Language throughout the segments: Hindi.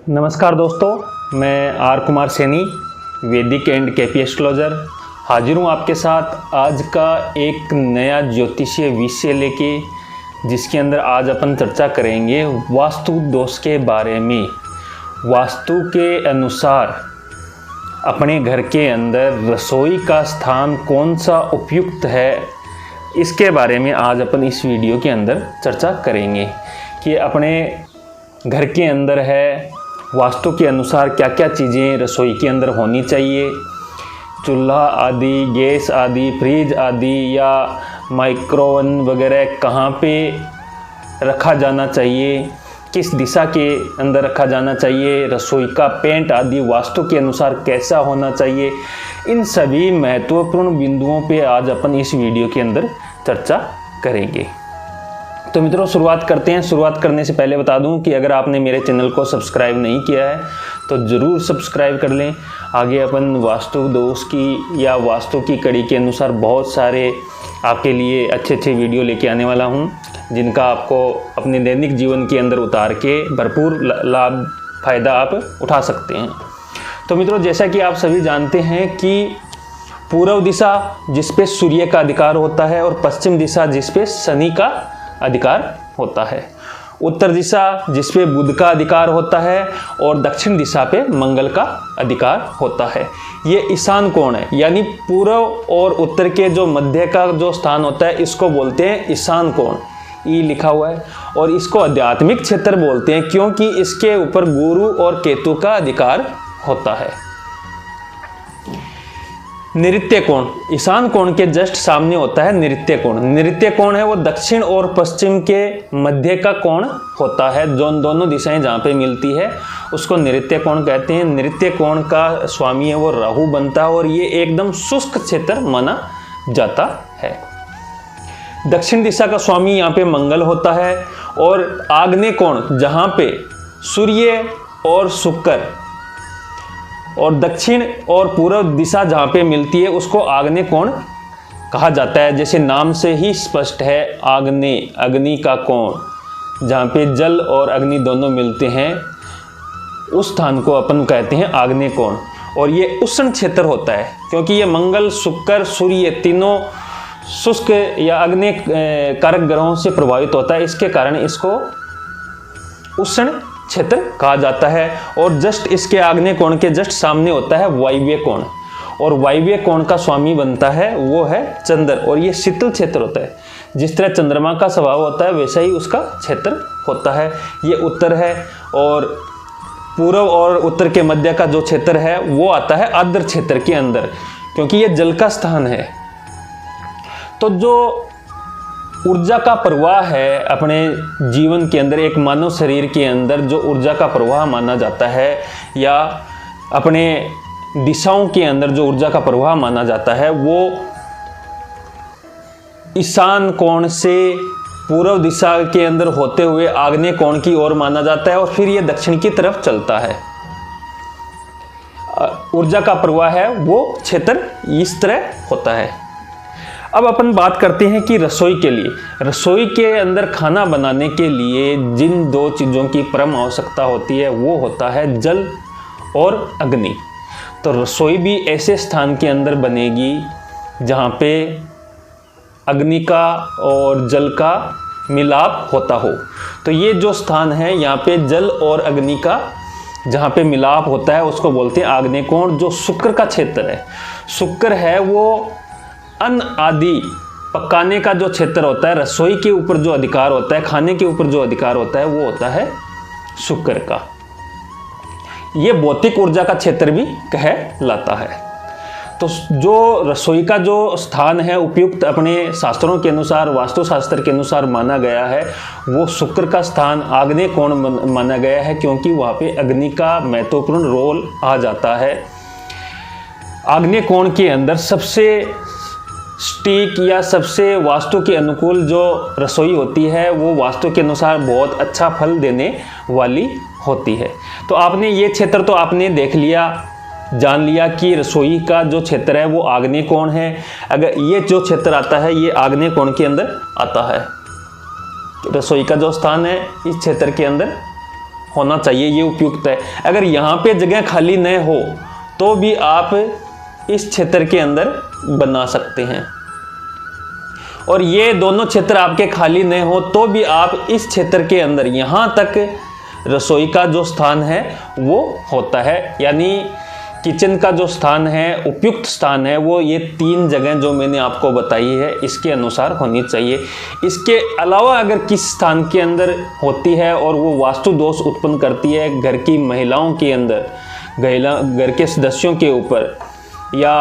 नमस्कार दोस्तों, मैं आर कुमार सैनी, वैदिक एंड केपी एस्ट्रोलॉजर हाजिर हूँ आपके साथ आज का एक नया ज्योतिषीय विषय लेके, जिसके अंदर आज अपन चर्चा करेंगे वास्तु दोष के बारे में। वास्तु के अनुसार अपने घर के अंदर रसोई का स्थान कौन सा उपयुक्त है, इसके बारे में आज अपन इस वीडियो के अंदर चर्चा करेंगे कि अपने घर के अंदर है वास्तु के अनुसार क्या क्या चीज़ें रसोई के अंदर होनी चाहिए। चूल्हा आदि, गैस आदि, फ्रिज आदि या माइक्रोवेव वगैरह कहाँ पे रखा जाना चाहिए, किस दिशा के अंदर रखा जाना चाहिए, रसोई का पेंट आदि वास्तु के अनुसार कैसा होना चाहिए, इन सभी महत्वपूर्ण बिंदुओं पे आज अपन इस वीडियो के अंदर चर्चा करेंगे। तो मित्रों, शुरुआत करते हैं। शुरुआत करने से पहले बता दूं कि अगर आपने मेरे चैनल को सब्सक्राइब नहीं किया है तो ज़रूर सब्सक्राइब कर लें। आगे अपन वास्तु दोष की या वास्तु की कड़ी के अनुसार बहुत सारे आपके लिए अच्छे अच्छे वीडियो लेके आने वाला हूं, जिनका आपको अपने दैनिक जीवन के अंदर उतार के भरपूर लाभ फ़ायदा आप उठा सकते हैं। तो मित्रों, जैसा कि आप सभी जानते हैं कि पूर्व दिशा जिस पे सूर्य का अधिकार होता है और पश्चिम दिशा जिस पे शनि का अधिकार होता है, उत्तर दिशा जिस पे बुध का अधिकार होता है और दक्षिण दिशा पे मंगल का अधिकार होता है। ये ईशान कोण है, यानी पूर्व और उत्तर के जो मध्य का जो स्थान होता है इसको बोलते हैं ईशान कोण। ई लिखा हुआ है और इसको आध्यात्मिक क्षेत्र बोलते हैं क्योंकि इसके ऊपर गुरु और केतु का अधिकार होता है। नैऋत्य कोण, ईशान कोण के जस्ट सामने होता है नैऋत्य कोण। नैऋत्य कोण है वो दक्षिण और पश्चिम के मध्य का कोण होता है, जो दोनों दिशाएं जहाँ पे मिलती है उसको नैऋत्य कोण कहते हैं। नैऋत्य कोण का स्वामी है वो राहु बनता है और ये एकदम शुष्क क्षेत्र माना जाता है। दक्षिण दिशा का स्वामी यहाँ पे मंगल होता है और आग्नेय कोण जहाँ पे सूर्य और शुक्र और दक्षिण और पूर्व दिशा जहाँ पे मिलती है उसको आग्नेय कोण कहा जाता है। जैसे नाम से ही स्पष्ट है, आग्नेय अग्नि का कोण, जहाँ पे जल और अग्नि दोनों मिलते हैं उस स्थान को अपन कहते हैं आग्नेय कोण। और ये उष्ण क्षेत्र होता है क्योंकि ये मंगल, शुक्र, सूर्य तीनों शुष्क या अग्नि कारक ग्रहों से प्रभावित होता है, इसके कारण इसको उष्ण क्षेत्र कहा जाता है। और जस्ट इसके आग्नेय कोण के जस्ट सामने होता है वायव्य कोण और वायव्य कोण का स्वामी बनता है वो है चंद्र और ये शीतल क्षेत्र होता है। जिस तरह चंद्रमा का स्वभाव होता है वैसा ही उसका क्षेत्र होता है। ये उत्तर है और पूर्व और उत्तर के मध्य का जो क्षेत्र है वो आता है आर्द्र क्षेत्र के अंदर, क्योंकि ये जल का स्थान है। तो जो ऊर्जा का प्रवाह है अपने जीवन के अंदर, एक मानव शरीर के अंदर जो ऊर्जा का प्रवाह माना जाता है या अपने दिशाओं के अंदर जो ऊर्जा का प्रवाह माना जाता है वो ईशान कोण से पूर्व दिशा के अंदर होते हुए आग्नेय कोण की ओर माना जाता है और फिर ये दक्षिण की तरफ चलता है। ऊर्जा का प्रवाह है वो क्षेत्र इस तरह होता है। अब अपन बात करते हैं कि रसोई के लिए, रसोई के अंदर खाना बनाने के लिए जिन दो चीज़ों की परम आवश्यकता होती है वो होता है जल और अग्नि। तो रसोई भी ऐसे स्थान के अंदर बनेगी जहाँ पे अग्नि का और जल का मिलाप होता हो। तो ये जो स्थान है यहाँ पे जल और अग्नि का जहाँ पे मिलाप होता है उसको बोलते हैं आग्नेय कोण। जो शुक्र का क्षेत्र है, शुक्र है वो अन्न आदि पकाने का जो क्षेत्र होता है, रसोई के ऊपर जो अधिकार होता है, खाने के ऊपर जो अधिकार होता है वो होता है शुक्र का। ये भौतिक ऊर्जा का क्षेत्र भी कहलाता है। तो जो रसोई का जो स्थान है उपयुक्त अपने शास्त्रों के अनुसार, वास्तु शास्त्र के अनुसार माना गया है वो शुक्र का स्थान आग्नेय कोण माना गया है, क्योंकि वहाँ पे अग्नि का महत्वपूर्ण रोल आ जाता है। आग्नेय कोण के अंदर सबसे स्टीक या सबसे वास्तु के अनुकूल जो रसोई होती है वो वास्तु के अनुसार बहुत अच्छा फल देने वाली होती है। तो आपने ये क्षेत्र तो आपने देख लिया, जान लिया कि रसोई का जो क्षेत्र है वो आग्नेय कोण है। अगर ये जो क्षेत्र आता है ये आग्नेय कोण के अंदर आता है। रसोई का जो स्थान है इस क्षेत्र के अंदर होना चाहिए, ये उपयुक्त है। अगर यहाँ पे जगह खाली न हो तो भी आप इस क्षेत्र के अंदर बना सकते हैं, और ये दोनों क्षेत्र आपके खाली न हो तो भी आप इस क्षेत्र के अंदर यहाँ तक रसोई का जो स्थान है वो होता है। यानी किचन का जो स्थान है, उपयुक्त स्थान है, वो ये 3 जगह जो मैंने आपको बताई है इसके अनुसार होनी चाहिए। इसके अलावा अगर किस स्थान के अंदर होती है और वो वास्तु दोष उत्पन्न करती है घर की महिलाओं के अंदर, घर के सदस्यों के ऊपर, या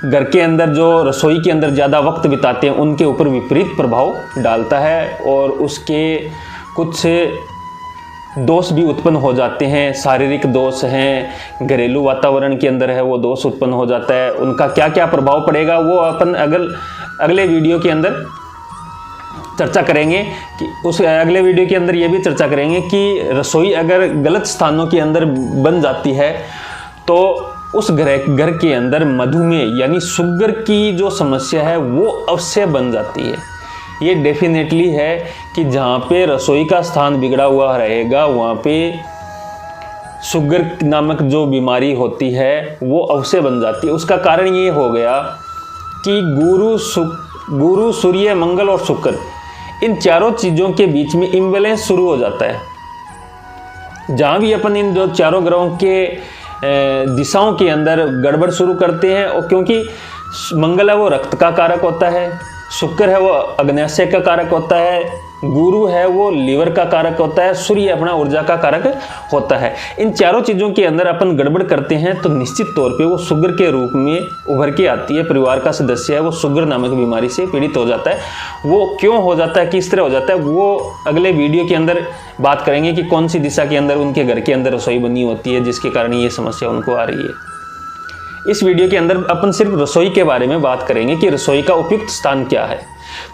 घर के अंदर जो रसोई के अंदर ज़्यादा वक्त बिताते हैं उनके ऊपर विपरीत प्रभाव डालता है, और उसके कुछ दोष भी उत्पन्न हो जाते हैं। शारीरिक दोष हैं, घरेलू वातावरण के अंदर है वो दोष उत्पन्न हो जाता है। उनका क्या क्या प्रभाव पड़ेगा वो अपन अगले वीडियो के अंदर चर्चा करेंगे। कि उस अगले वीडियो के अंदर ये भी चर्चा करेंगे कि रसोई अगर गलत स्थानों के अंदर बन जाती है तो उस घर के अंदर मधुमेह यानी शुगर की जो समस्या है वो अवश्य बन जाती है। ये डेफिनेटली है कि जहाँ पे रसोई का स्थान बिगड़ा हुआ रहेगा वहाँ पे शुगर नामक जो बीमारी होती है वो अवश्य बन जाती है। उसका कारण ये हो गया कि गुरु, सूर्य, मंगल और शुक्र, इन चारों चीज़ों के बीच में इम्बैलेंस शुरू हो जाता है। जहाँ भी अपन इन जो चारों ग्रहों के दिशाओं के अंदर गड़बड़ शुरू करते हैं, और क्योंकि मंगल है वो रक्त का कारक होता है, शुक्र है वो अग्न्याशय का कारक होता है, गुरु है वो लीवर का कारक होता है, सूर्य अपना ऊर्जा का कारक होता है। इन चारों चीज़ों के अंदर अपन गड़बड़ करते हैं तो निश्चित तौर पे वो शुगर के रूप में उभर के आती है। परिवार का सदस्य है वो शुगर नामक बीमारी से पीड़ित हो जाता है। वो क्यों हो जाता है, किस तरह हो जाता है, वो अगले वीडियो के अंदर बात करेंगे कि कौन सी दिशा के अंदर उनके घर के अंदर रसोई बनी होती है जिसके कारण ये समस्या उनको आ रही है। इस वीडियो के अंदर अपन सिर्फ रसोई के बारे में बात करेंगे कि रसोई का उपयुक्त स्थान क्या है।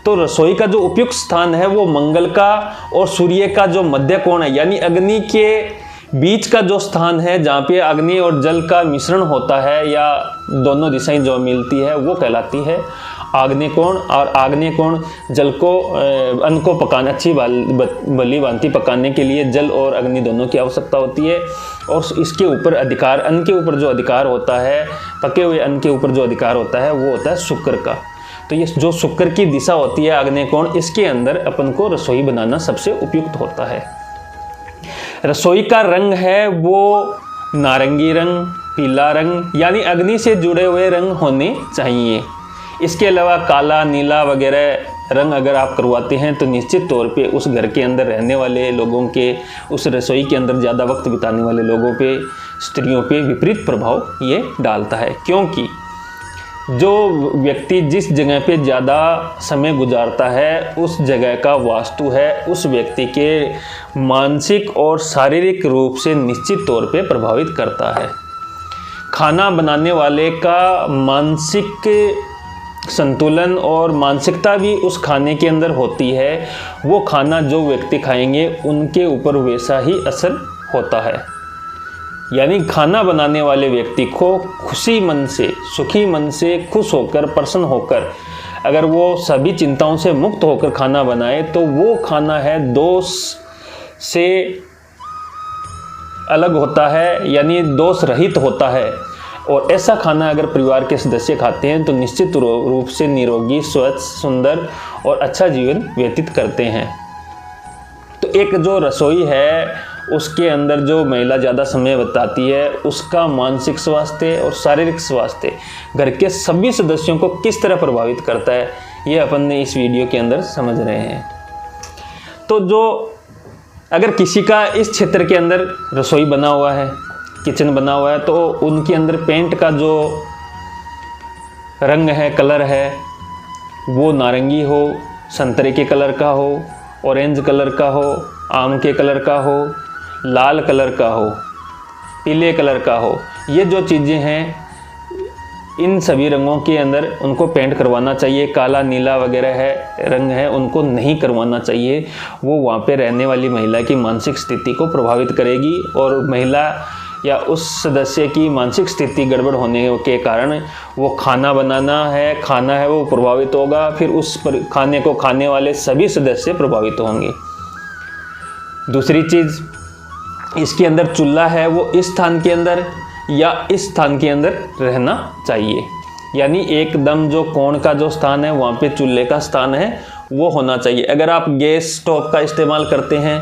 तो रसोई का जो उपयुक्त स्थान है वो मंगल का और सूर्य का जो मध्य कोण है, यानी अग्नि के बीच का जो स्थान है, जहाँ पे अग्नि और जल का मिश्रण होता है या दोनों दिशाएं जो मिलती है वो कहलाती है आग्नेय कोण। और आग्नेय कोण जल को अन्न को पकाने, अच्छी भली भांति पकाने के लिए जल और अग्नि दोनों की आवश्यकता होती है। और इसके ऊपर अधिकार, अन्न के ऊपर जो अधिकार होता है, पके हुए अन्न के ऊपर जो अधिकार होता है वो होता है शुक्र का। तो ये जो शुक्र की दिशा होती है आग्नेय कोण, इसके अंदर अपन को रसोई बनाना सबसे उपयुक्त होता है। रसोई का रंग है वो नारंगी रंग, पीला रंग, यानी अग्नि से जुड़े हुए रंग होने चाहिए। इसके अलावा काला, नीला वगैरह रंग अगर आप करवाते हैं तो निश्चित तौर पे उस घर के अंदर रहने वाले लोगों के, उस रसोई के अंदर ज़्यादा वक्त बिताने वाले लोगों पे, स्त्रियों पे विपरीत प्रभाव ये डालता है। क्योंकि जो व्यक्ति जिस जगह पे ज़्यादा समय गुजारता है उस जगह का वास्तु है उस व्यक्ति के मानसिक और शारीरिक रूप से निश्चित तौर पे प्रभावित करता है। खाना बनाने वाले का मानसिक संतुलन और मानसिकता भी उस खाने के अंदर होती है। वो खाना जो व्यक्ति खाएंगे उनके ऊपर वैसा ही असर होता है। यानी खाना बनाने वाले व्यक्ति को खुशी मन से, सुखी मन से, खुश होकर, प्रसन्न होकर, अगर वो सभी चिंताओं से मुक्त होकर खाना बनाए तो वो खाना है दोष से अलग होता है, यानी दोष रहित होता है। और ऐसा खाना अगर परिवार के सदस्य खाते हैं तो निश्चित रूप से निरोगी, स्वच्छ, सुंदर और अच्छा जीवन व्यतीत करते हैं। तो एक जो रसोई है उसके अंदर जो महिला ज़्यादा समय बिताती है उसका मानसिक स्वास्थ्य और शारीरिक स्वास्थ्य घर के सभी सदस्यों को किस तरह प्रभावित करता है ये अपन ने इस वीडियो के अंदर समझ रहे हैं। तो जो अगर किसी का इस क्षेत्र के अंदर रसोई बना हुआ है, किचन बना हुआ है, तो उनके अंदर पेंट का जो रंग है, कलर है, वो नारंगी हो, संतरे के कलर का हो, ऑरेंज कलर का हो, आम के कलर का हो, लाल कलर का हो, पीले कलर का हो, ये जो चीज़ें हैं इन सभी रंगों के अंदर उनको पेंट करवाना चाहिए। काला, नीला वगैरह है रंग है उनको नहीं करवाना चाहिए। वो वहाँ पे रहने वाली महिला की मानसिक स्थिति को प्रभावित करेगी और महिला या उस सदस्य की मानसिक स्थिति गड़बड़ होने के कारण वो खाना है वो प्रभावित होगा। फिर उस खाने को खाने वाले सभी सदस्य प्रभावित होंगे। दूसरी चीज़, इसके अंदर चूल्हा है वो इस स्थान के अंदर या इस स्थान के अंदर रहना चाहिए। यानी एकदम जो कोण का जो स्थान है वहाँ पे चूल्हे का स्थान है वो होना चाहिए। अगर आप गैस स्टोव का इस्तेमाल करते हैं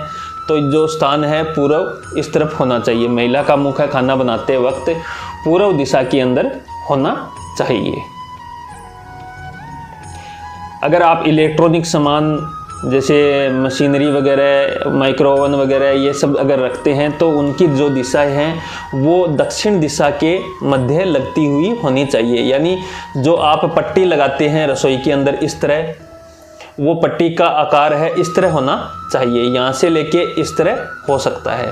तो जो स्थान है पूर्व इस तरफ होना चाहिए। महिला का मुख है खाना बनाते वक्त पूर्व दिशा के अंदर होना चाहिए। अगर आप इलेक्ट्रॉनिक सामान जैसे मशीनरी वगैरह, माइक्रो ओवन वगैरह ये सब अगर रखते हैं तो उनकी जो दिशाएं हैं वो दक्षिण दिशा के मध्य लगती हुई होनी चाहिए। यानी जो आप पट्टी लगाते हैं रसोई के अंदर इस तरह, वो पट्टी का आकार है इस तरह होना चाहिए। यहाँ से लेके इस तरह हो सकता है।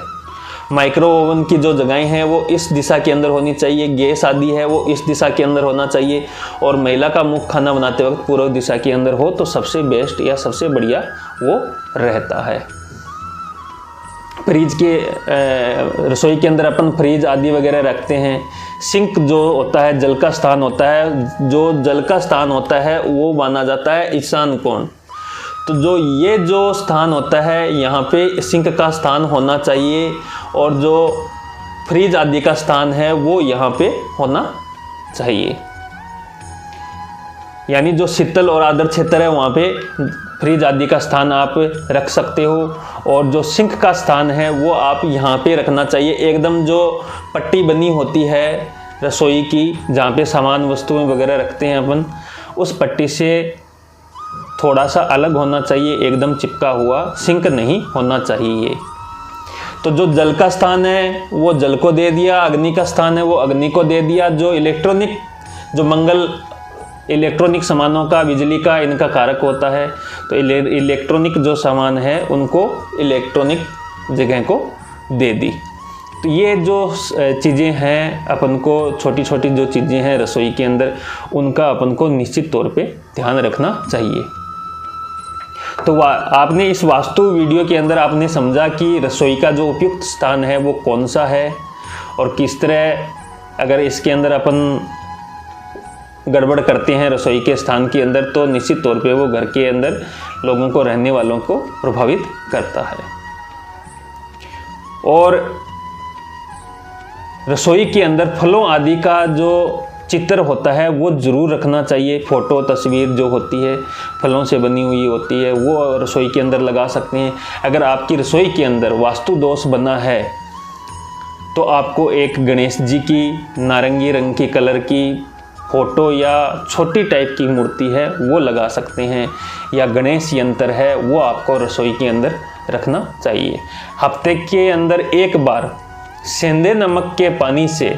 माइक्रो ओवन की जो जगहें हैं वो इस दिशा के अंदर होनी चाहिए। गैस आदि है वो इस दिशा के अंदर होना चाहिए। और महिला का मुख खाना बनाते वक्त पूर्व दिशा के अंदर हो तो सबसे बेस्ट या सबसे बढ़िया वो रहता है। फ्रिज के रसोई के अंदर अपन फ्रिज आदि वगैरह रखते हैं। सिंक जो होता है जल का स्थान होता है, जो जल का स्थान होता है वो माना जाता है ईशान कोण। तो जो ये जो स्थान होता है यहाँ पे सिंक का स्थान होना चाहिए और जो फ्रिज आदि का स्थान है वो यहाँ पे होना चाहिए। यानी जो शीतल और आर्द्र क्षेत्र है वहाँ पे फ्रिज आदि का स्थान आप रख सकते हो और जो सिंक का स्थान है वो आप यहाँ पे रखना चाहिए। एकदम जो पट्टी बनी होती है रसोई की जहाँ पे सामान वस्तुएं वगैरह रखते हैं अपन, उस पट्टी से थोड़ा सा अलग होना चाहिए, एकदम चिपका हुआ सिंक नहीं होना चाहिए। तो जो जल का स्थान है वो जल को दे दिया, अग्नि का स्थान है वो अग्नि को दे दिया। जो इलेक्ट्रॉनिक जो मंगल इलेक्ट्रॉनिक सामानों का, बिजली का इनका कारक होता है तो इलेक्ट्रॉनिक जो सामान है उनको इलेक्ट्रॉनिक जगह को दे दी। तो ये जो चीज़ें हैं अपन को, छोटी छोटी जो चीज़ें हैं रसोई के अंदर, उनका अपन को निश्चित तौर पे ध्यान रखना चाहिए। तो आपने इस वास्तु वीडियो के अंदर आपने समझा कि रसोई का जो उपयुक्त स्थान है वो कौन सा है और किस तरह अगर इसके अंदर अपन गड़बड़ करते हैं रसोई के स्थान के अंदर तो निश्चित तौर पे वो घर के अंदर लोगों को, रहने वालों को प्रभावित करता है। और रसोई के अंदर फलों आदि का जो चित्र होता है वो ज़रूर रखना चाहिए। फ़ोटो तस्वीर जो होती है फलों से बनी हुई होती है वो रसोई के अंदर लगा सकते हैं। अगर आपकी रसोई के अंदर वास्तु दोष बना है तो आपको एक गणेश जी की नारंगी रंग की कलर की फ़ोटो या छोटी टाइप की मूर्ति है वो लगा सकते हैं, या गणेश यंत्र है वो आपको रसोई के अंदर रखना चाहिए। हफ्ते के अंदर एक बार सेंधे नमक के पानी से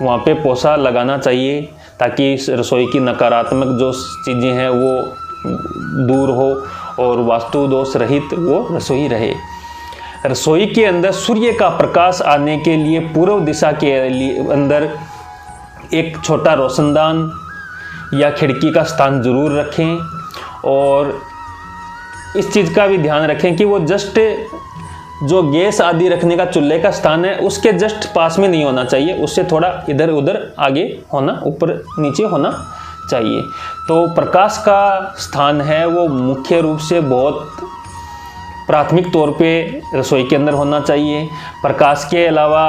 वहाँ पे पोछा लगाना चाहिए ताकि इस रसोई की नकारात्मक जो चीज़ें हैं वो दूर हो और वास्तु दोष रहित वो रसोई रहे। रसोई के अंदर सूर्य का प्रकाश आने के लिए पूर्व दिशा के अंदर एक छोटा रोशनदान या खिड़की का स्थान ज़रूर रखें और इस चीज़ का भी ध्यान रखें कि वो जस्ट जो गैस आदि रखने का चूल्हे का स्थान है उसके जस्ट पास में नहीं होना चाहिए, उससे थोड़ा इधर उधर आगे होना, ऊपर नीचे होना चाहिए। तो प्रकाश का स्थान है वो मुख्य रूप से बहुत प्राथमिक तौर पे रसोई के अंदर होना चाहिए। प्रकाश के अलावा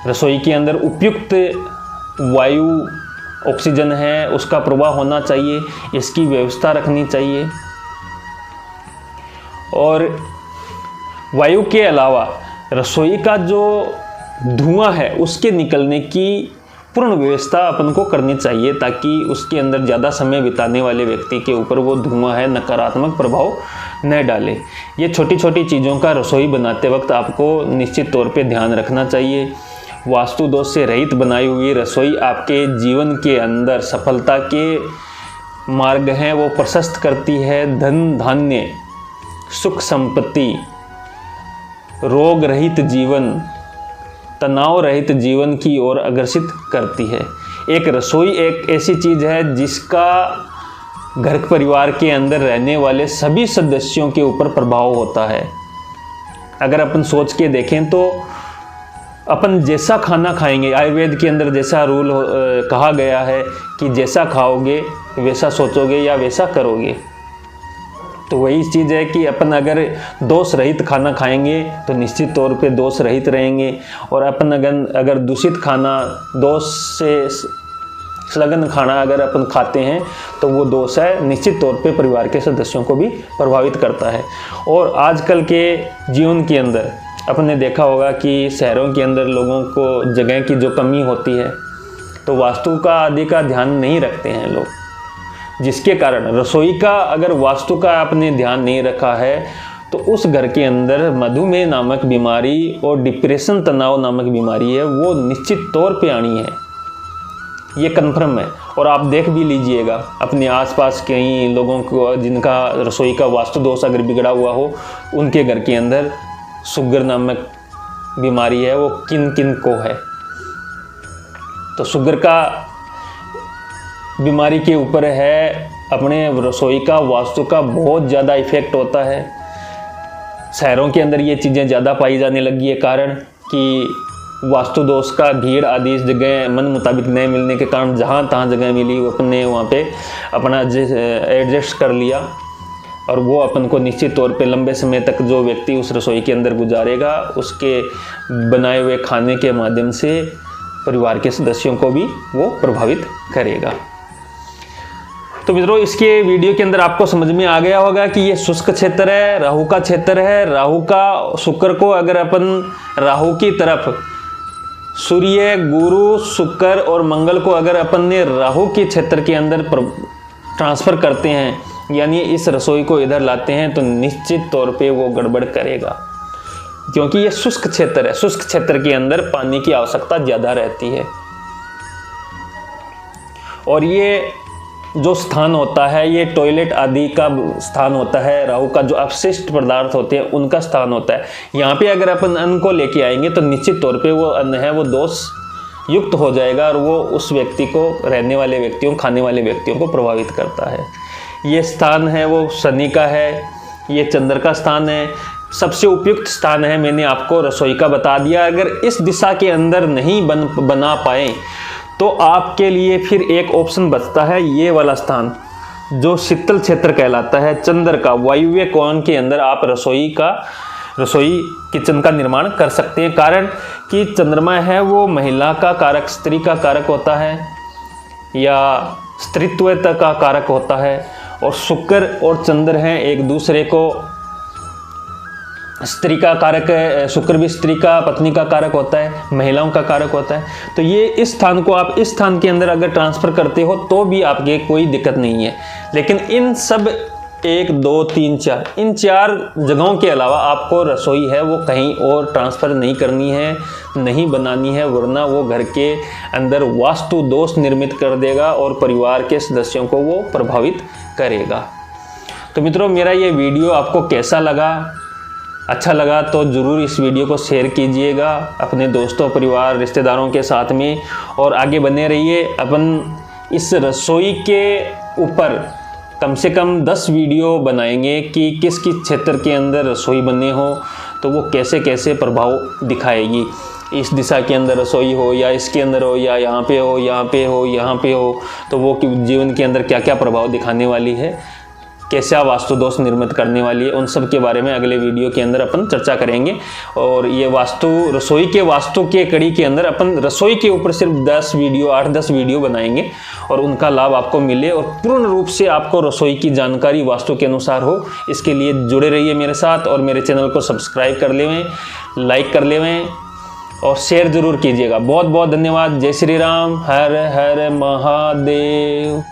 रसोई के अंदर उपयुक्त वायु ऑक्सीजन है उसका प्रवाह होना चाहिए, इसकी व्यवस्था रखनी चाहिए। और वायु के अलावा रसोई का जो धुआं है उसके निकलने की पूर्ण व्यवस्था अपन को करनी चाहिए ताकि उसके अंदर ज़्यादा समय बिताने वाले व्यक्ति के ऊपर वो धुआं है नकारात्मक प्रभाव न डाले। ये छोटी छोटी चीज़ों का रसोई बनाते वक्त आपको निश्चित तौर पे ध्यान रखना चाहिए। वास्तु दोष से रहित बनाई हुई रसोई आपके जीवन के अंदर सफलता के मार्ग हैं वो प्रशस्त करती है। धन धान्य, सुख संपत्ति, रोग रहित जीवन, तनाव रहित जीवन की ओर अग्रसित करती है। एक रसोई एक ऐसी चीज़ है जिसका घर परिवार के अंदर रहने वाले सभी सदस्यों के ऊपर प्रभाव होता है। अगर अपन सोच के देखें तो अपन जैसा खाना खाएंगे, आयुर्वेद के अंदर जैसा रूल कहा गया है कि जैसा खाओगे वैसा सोचोगे या वैसा करोगे। तो वही चीज़ है कि अपन अगर दोष रहित खाना खाएंगे तो निश्चित तौर पे दोष रहित रहेंगे, और अपन अगर दूषित खाना, दोष से संलग्न खाना अगर अपन खाते हैं तो वो दोष है निश्चित तौर पे परिवार के सदस्यों को भी प्रभावित करता है। और आजकल के जीवन के अंदर अपन ने देखा होगा कि शहरों के अंदर लोगों को जगह की जो कमी होती है तो वास्तु का आदि का ध्यान नहीं रखते हैं लोग, जिसके कारण रसोई का अगर वास्तु का आपने ध्यान नहीं रखा है तो उस घर के अंदर मधुमेह नामक बीमारी और डिप्रेशन, तनाव नामक बीमारी है वो निश्चित तौर पे आनी है, ये कन्फर्म है। और आप देख भी लीजिएगा अपने आसपास कई लोगों को जिनका रसोई का वास्तु दोष अगर बिगड़ा हुआ हो, उनके घर के अंदर शुगर नामक बीमारी है वो किन किन को है। तो शुगर का बीमारी के ऊपर है अपने रसोई का वास्तु का बहुत ज़्यादा इफेक्ट होता है। शहरों के अंदर ये चीज़ें ज़्यादा पाई जाने लगी है, कारण कि वास्तु दोष का भीड़ आदि इस जगह मन मुताबिक नहीं मिलने के कारण जहाँ तहाँ जगह मिली वो अपने वहाँ पे अपना एडजस्ट कर लिया, और वो अपन को निश्चित तौर पे लंबे समय तक जो व्यक्ति उस रसोई के अंदर गुजारेगा उसके बनाए हुए खाने के माध्यम से परिवार के सदस्यों को भी वो प्रभावित करेगा। तो मित्रों, इसके वीडियो के अंदर आपको समझ में आ गया होगा कि ये शुष्क क्षेत्र है, राहु का क्षेत्र है। राहु का शुक्र को अगर अपन राहु की तरफ, सूर्य, गुरु, शुक्र और मंगल को अगर अपन ने राहु के क्षेत्र के अंदर ट्रांसफ़र करते हैं, यानी इस रसोई को इधर लाते हैं, तो निश्चित तौर पे वो गड़बड़ करेगा, क्योंकि ये शुष्क क्षेत्र है। शुष्क क्षेत्र के अंदर पानी की आवश्यकता ज़्यादा रहती है, और ये जो स्थान होता है ये टॉयलेट आदि का स्थान होता है। राहु का जो अपशिष्ट पदार्थ होते हैं उनका स्थान होता है। यहाँ पे अगर अपन अन्न को लेके आएंगे तो निश्चित तौर पे वो अन्न है वो दोष युक्त हो जाएगा, और वो उस व्यक्ति को, रहने वाले व्यक्तियों, खाने वाले व्यक्तियों को प्रभावित करता है। ये स्थान है वो शनि का है, ये चंद्र का स्थान है। सबसे उपयुक्त स्थान है, मैंने आपको रसोई का बता दिया। अगर इस दिशा के अंदर नहीं बना पाए तो आपके लिए फिर एक ऑप्शन बचता है, ये वाला स्थान जो शीतल क्षेत्र कहलाता है। चंद्र का वायव्य कोण के अंदर आप रसोई किचन का निर्माण कर सकते हैं, कारण कि चंद्रमा है वो महिला का कारक, स्त्री का कारक होता है या स्त्रीत्व का कारक होता है, और शुक्र और चंद्र हैं एक दूसरे को, स्त्री का कारक है, शुक्र भी स्त्री का, पत्नी का कारक होता है, महिलाओं का कारक होता है। तो ये इस स्थान को आप इस स्थान के अंदर अगर ट्रांसफ़र करते हो तो भी आपके कोई दिक्कत नहीं है, लेकिन इन सब 1, 2, 3, 4 इन 4 जगहों के अलावा आपको रसोई है वो कहीं और ट्रांसफ़र नहीं करनी है, नहीं बनानी है, वरना वो घर के अंदर वास्तु दोष निर्मित कर देगा और परिवार के सदस्यों को वो प्रभावित करेगा। तो मित्रों, मेरा ये वीडियो आपको कैसा लगा? अच्छा लगा तो ज़रूर इस वीडियो को शेयर कीजिएगा अपने दोस्तों, परिवार, रिश्तेदारों के साथ में, और आगे बने रहिए। अपन इस रसोई के ऊपर कम से कम 10 वीडियो बनाएंगे कि किस किस क्षेत्र के अंदर रसोई बने हो तो वो कैसे कैसे प्रभाव दिखाएगी। इस दिशा के अंदर रसोई हो या इसके अंदर हो या यहाँ पे हो, यहाँ पे हो, यहाँ पे हो, तो वो जीवन के अंदर क्या क्या प्रभाव दिखाने वाली है, कैसा वास्तु दोष निर्मित करने वाली है, उन सब के बारे में अगले वीडियो के अंदर अपन चर्चा करेंगे। और ये वास्तु, रसोई के वास्तु के कड़ी के अंदर अपन रसोई के ऊपर सिर्फ 8-10 वीडियो बनाएंगे और उनका लाभ आपको मिले और पूर्ण रूप से आपको रसोई की जानकारी वास्तु के अनुसार हो। इसके लिए जुड़े रहिए मेरे साथ और मेरे चैनल को सब्सक्राइब कर लेवें, लाइक कर लेवें और शेयर ज़रूर कीजिएगा। बहुत बहुत धन्यवाद। जय श्री राम। हर हर महादेव।